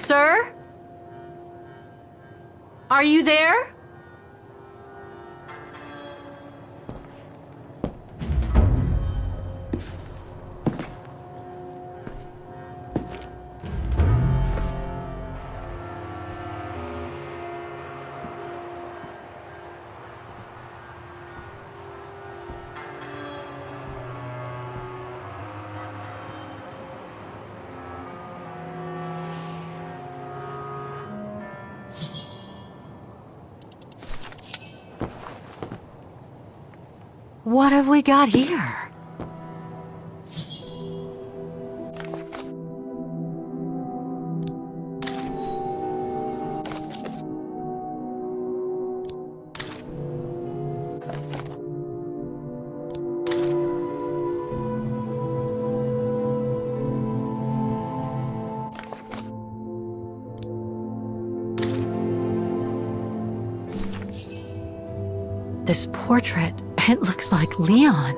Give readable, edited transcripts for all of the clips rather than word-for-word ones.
Sir? Are you there? What have we got here? This portrait, it looks like Leon.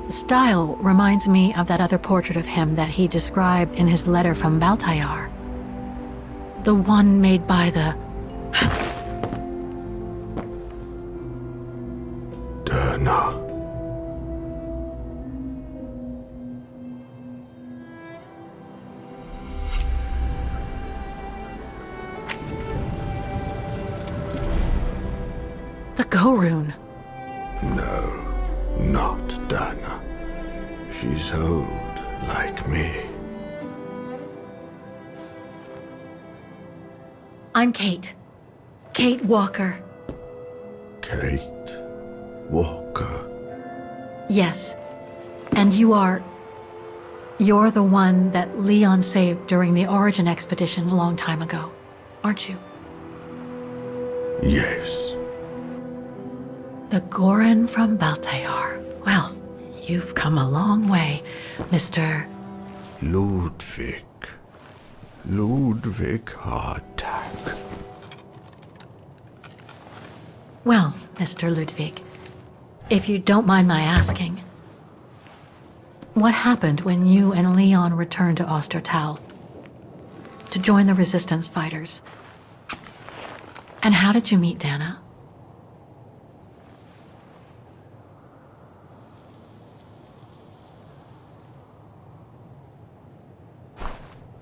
The style reminds me of that other portrait of him that he described in his letter from Baltayar. The one made by the... Dana. The Go Rune. No, not Dana. She's old, like me. I'm Kate. Kate Walker. Kate Walker. Yes. And you're the one that Leon saved during the Origin expedition a long time ago, aren't you? Yes. The Goran from Baltayar. Well, you've come a long way, Mr. Ludwig. Ludwig Hardtack. Well, Mr. Ludwig, if you don't mind my asking, what happened when you and Leon returned to Ostertal to join the resistance fighters? And how did you meet Dana?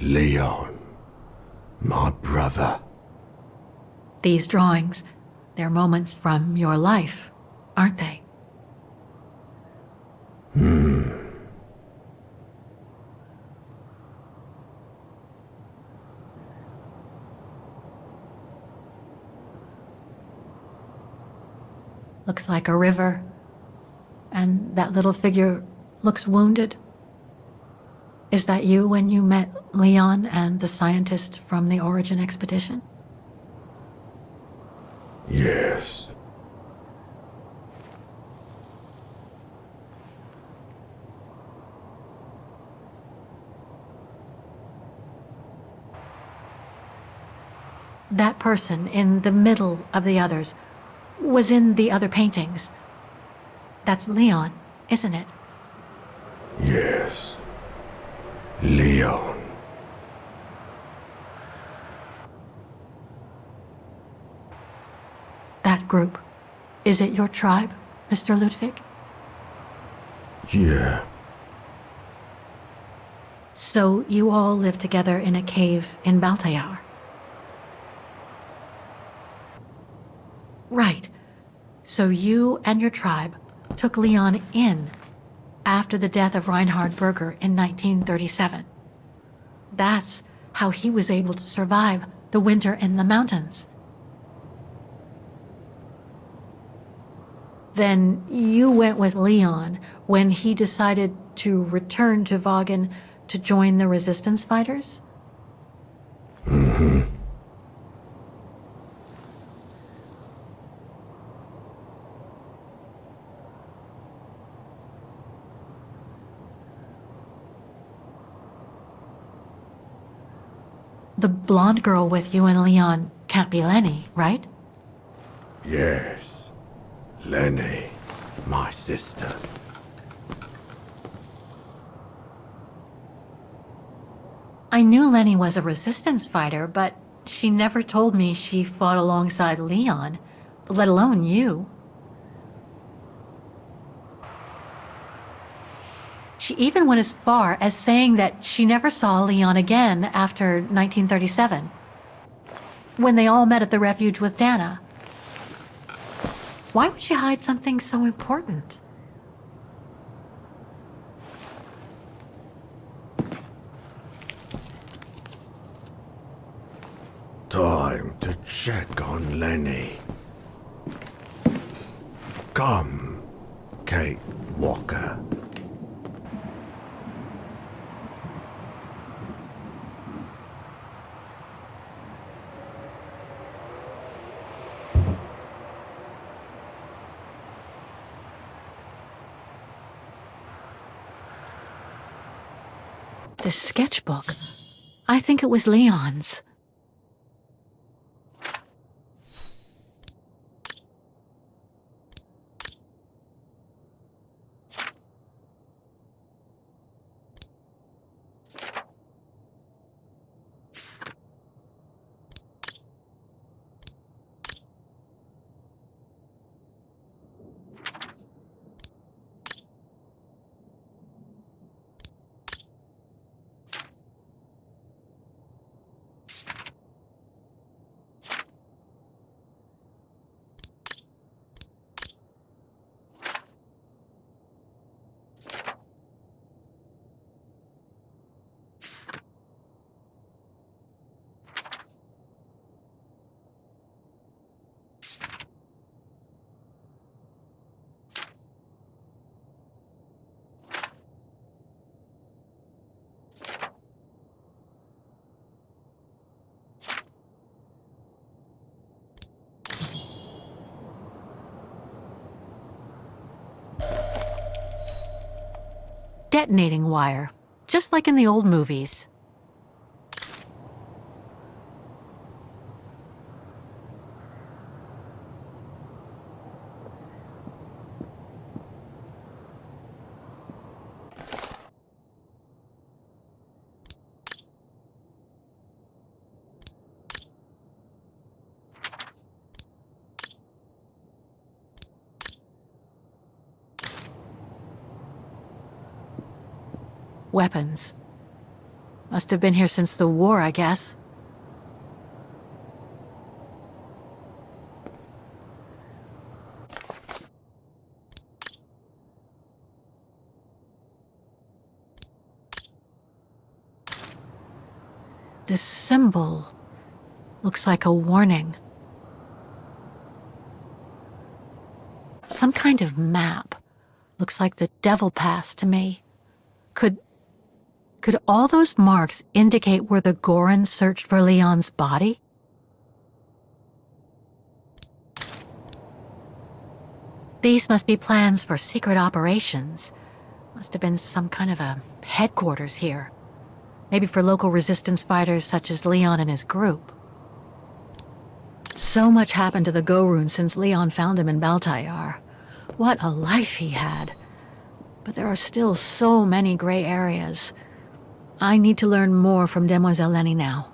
Leon. My brother. These drawings, they're moments from your life, aren't they? Looks like a river, and that little figure looks wounded. Is that you when you met Leon and the scientist from the Origin expedition? Yes. That person in the middle of the others was in the other paintings. That's Leon, isn't it? Yes. Leon. That group. Is it your tribe, Mr. Ludwig? Yeah. So you all live together in a cave in Baltayar? Right. So you and your tribe took Leon in after the death of Reinhard Berger in 1937. That's how he was able to survive the winter in the mountains. Then you went with Leon when he decided to return to Vaghen to join the resistance fighters? Mm-hmm. The blonde girl with you and Leon can't be Lenny, right? Yes. Lenny, my sister. I knew Lenny was a resistance fighter, but she never told me she fought alongside Leon, let alone you. She even went as far as saying that she never saw Leon again after 1937, when they all met at the refuge with Dana. Why would she hide something so important? Time to check on Lenny. Come, Kate Walker. This sketchbook. I think it was Leon's. Detonating wire, just like in the old movies. Weapons. Must have been here since the war, I guess. This symbol looks like a warning. Some kind of map. Looks like the Devil Pass to me. Could all those marks indicate where the Gorons searched for Leon's body? These must be plans for secret operations. Must have been some kind of a headquarters here. Maybe for local resistance fighters such as Leon and his group. So much happened to the Gorons since Leon found him in Baltayar. What a life he had. But there are still so many gray areas. I need to learn more from Demoiselle Lenny now.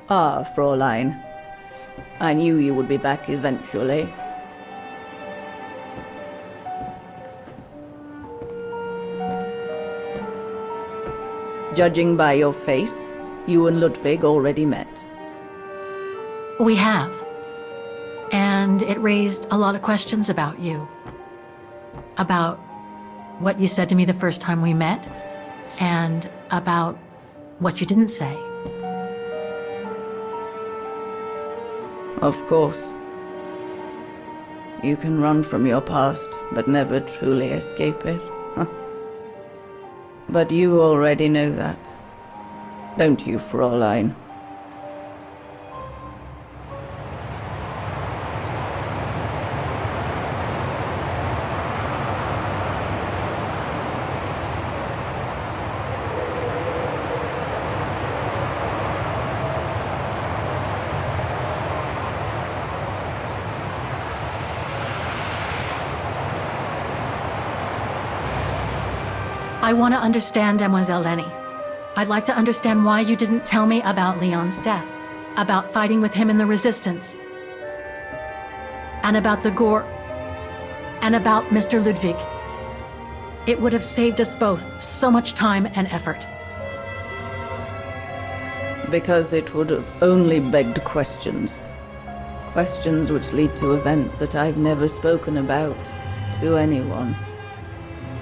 Ah, Fräulein. I knew you would be back eventually. Judging by your face, you and Ludwig already met. We have. And it raised a lot of questions about you. About what you said to me the first time we met, and about what you didn't say. Of course. You can run from your past, but never truly escape it. But you already know that. Don't you, Fräulein? I want to understand Demoiselle Lenny. I'd like to understand why you didn't tell me about Leon's death, about fighting with him in the Resistance, and about the Gore, and about Mr. Ludwig. It would have saved us both so much time and effort. Because it would have only begged questions. Questions which lead to events that I've never spoken about to anyone.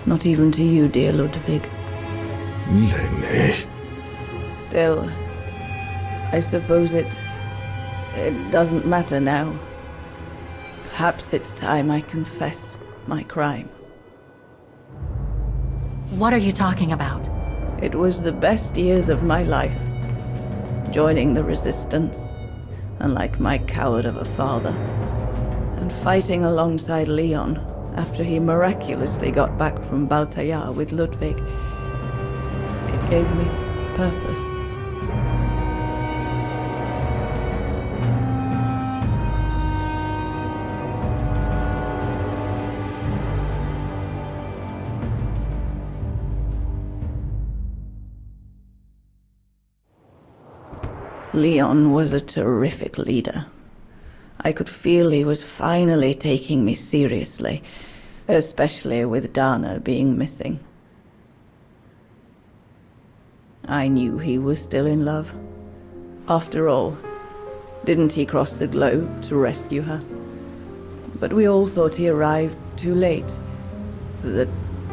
Not even to you, dear Ludwig. Lenny. Still, I suppose it doesn't matter now. Perhaps it's time I confess my crime. What are you talking about? It was the best years of my life. Joining the Resistance, unlike my coward of a father, and fighting alongside Leon after he miraculously got back from Baltayar with Ludwig. It gave me purpose. Leon was a terrific leader. I could feel he was finally taking me seriously, especially with Dana being missing. I knew he was still in love. After all, didn't he cross the globe to rescue her? But we all thought he arrived too late, that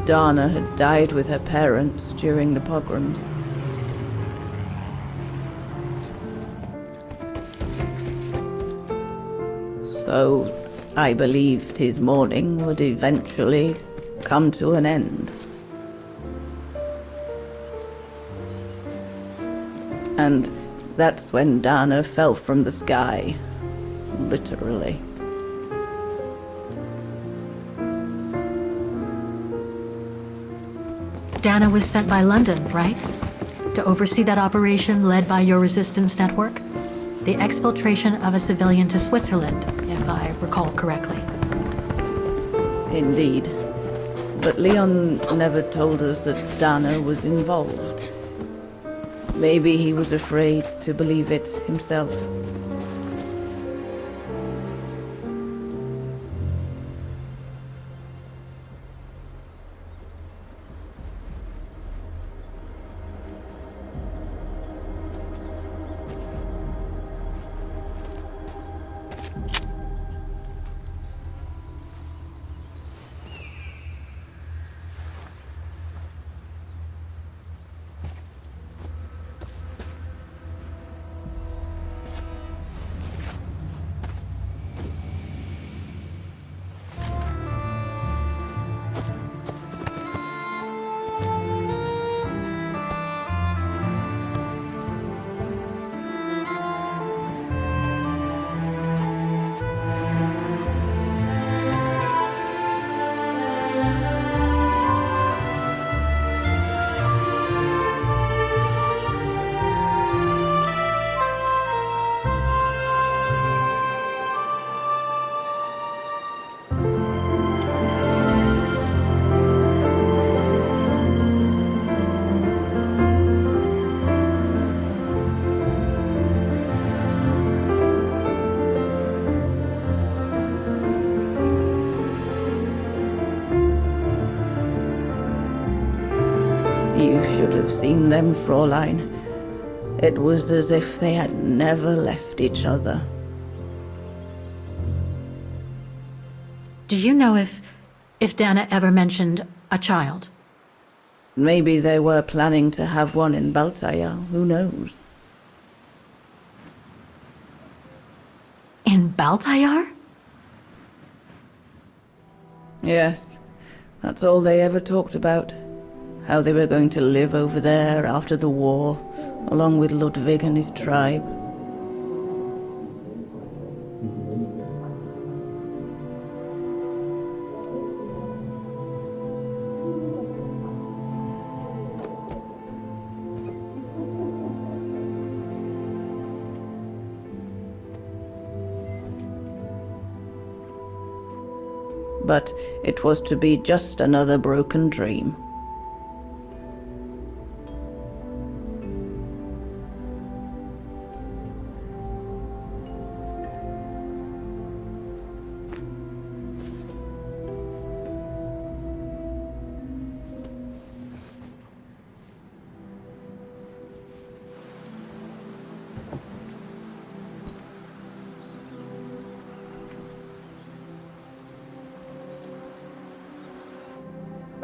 Dana had died with her parents during the pogroms. So I believed his mourning would eventually come to an end. And that's when Dana fell from the sky, literally. Dana was sent by London, right? To oversee that operation led by your Resistance network? The exfiltration of a civilian to Switzerland, if I recall correctly. Indeed. But Leon never told us that Dana was involved. Maybe he was afraid to believe it himself. You should have seen them, Fräulein. It was as if they had never left each other. Do you know if Dana ever mentioned a child? Maybe they were planning to have one in Baltayar, who knows? In Baltayar? Yes, that's all they ever talked about. How they were going to live over there after the war, along with Ludwig and his tribe. But it was to be just another broken dream.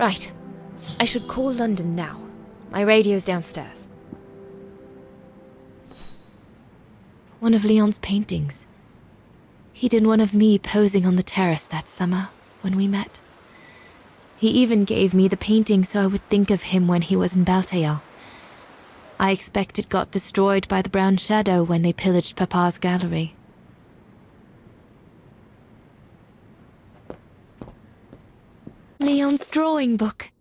Right. I should call London now. My radio's downstairs. One of Leon's paintings. He did one of me posing on the terrace that summer when we met. He even gave me the painting so I would think of him when he was in Baltayar. I expect it got destroyed by the Brown Shadow when they pillaged Papa's gallery. Leon's drawing book.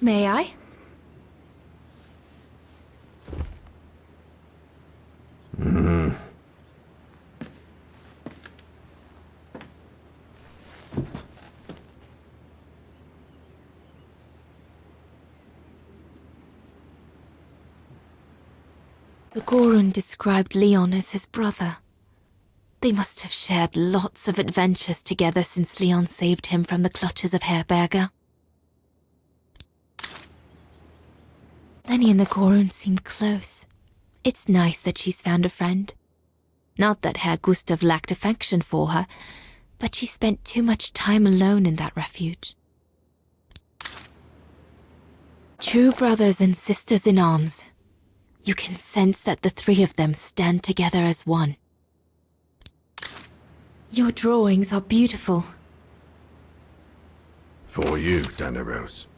May I? The Gorun described Leon as his brother. They must have shared lots of adventures together since Leon saved him from the clutches of Herberger. Lenny and the Gorun seemed close. It's nice that she's found a friend. Not that Herr Gustav lacked affection for her, but she spent too much time alone in that refuge. True brothers and sisters in arms. You can sense that the three of them stand together as one. Your drawings are beautiful. For you, Dana Roze.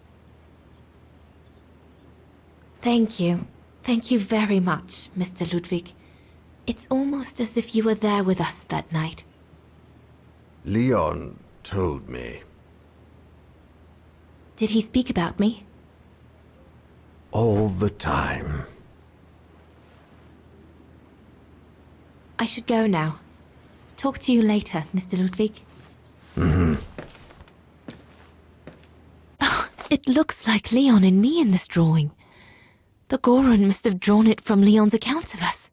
Thank you. Thank you very much, Mr. Ludwig. It's almost as if you were there with us that night. Leon told me. Did he speak about me? All the time. I should go now. Talk to you later, Mr. Ludwig. Oh, it looks like Leon and me in this drawing. The Gorun must have drawn it from Leon's accounts of us.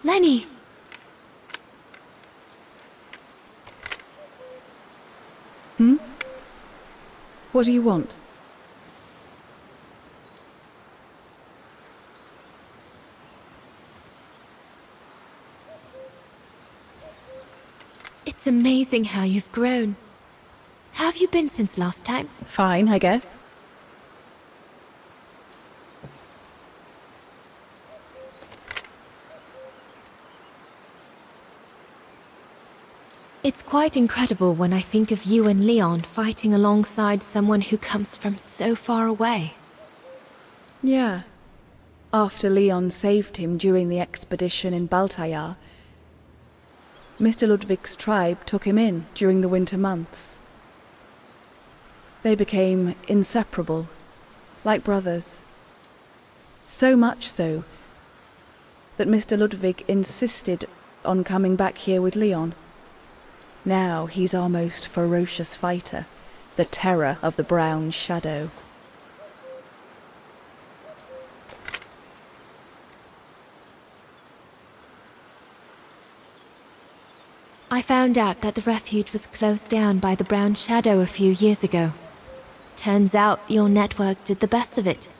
Lenny! What do you want? It's amazing how you've grown. How have you been since last time? Fine, I guess. It's quite incredible when I think of you and Leon fighting alongside someone who comes from so far away. Yeah. After Leon saved him during the expedition in Baltayar, Mr. Ludwig's tribe took him in during the winter months. They became inseparable, like brothers. So much so that Mr. Ludwig insisted on coming back here with Leon. Now he's our most ferocious fighter, the terror of the Brown Shadow. I found out that the refuge was closed down by the Brown Shadow a few years ago. Turns out your network did the best of it.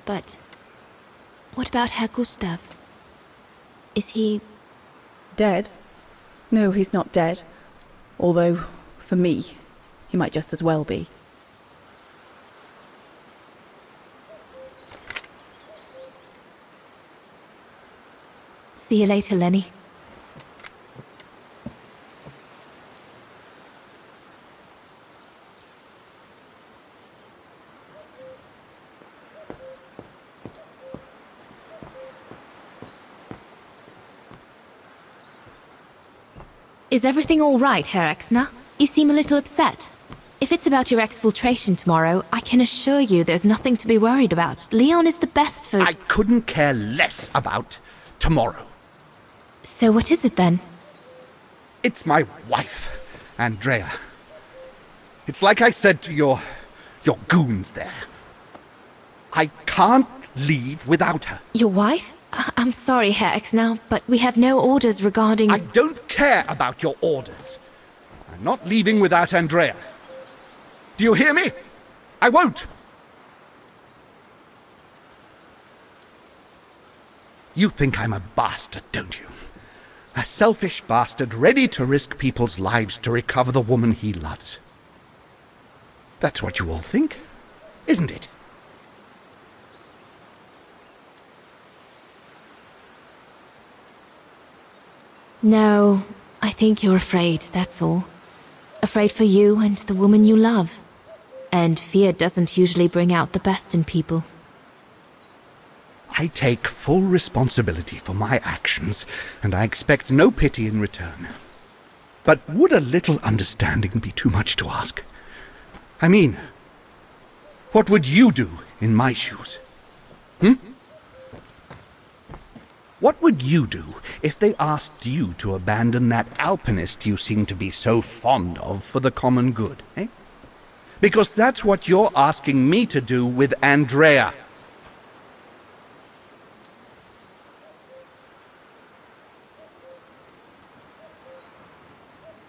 But what about Herr Gustav? Is he... Dead? No, he's not dead. Although, for me, he might just as well be. See you later, Lenny. Is everything all right, Herr Exner? You seem a little upset. If it's about your exfiltration tomorrow, I can assure you there's nothing to be worried about. Leon is the best for... I couldn't care less about tomorrow. So what is it then? It's my wife, Andrea. It's like I said to your goons there. I can't leave without her. Your wife? I'm sorry, Herr Exner, but we have no orders regarding... I don't care about your orders. I'm not leaving without Andrea. Do you hear me? I won't. You think I'm a bastard, don't you? A selfish bastard ready to risk people's lives to recover the woman he loves. That's what you all think, isn't it? No, I think you're afraid, that's all. Afraid for you and the woman you love. And fear doesn't usually bring out the best in people. I take full responsibility for my actions, and I expect no pity in return. But would a little understanding be too much to ask? I mean, what would you do in my shoes? What would you do if they asked you to abandon that alpinist you seem to be so fond of for the common good, eh? Because that's what you're asking me to do with Andrea.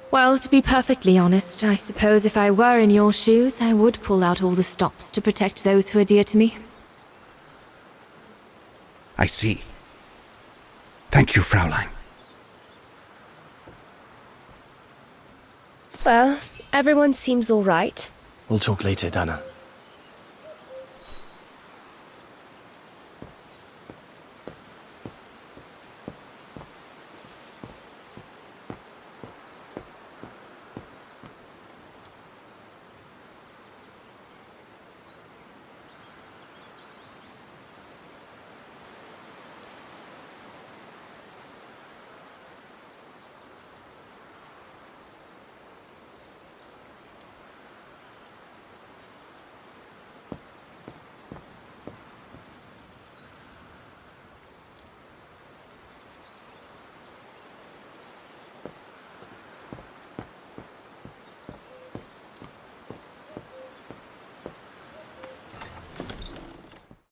Well, to be perfectly honest, I suppose if I were in your shoes, I would pull out all the stops to protect those who are dear to me. I see. Thank you, Fraulein. Well, everyone seems all right. We'll talk later, Dana.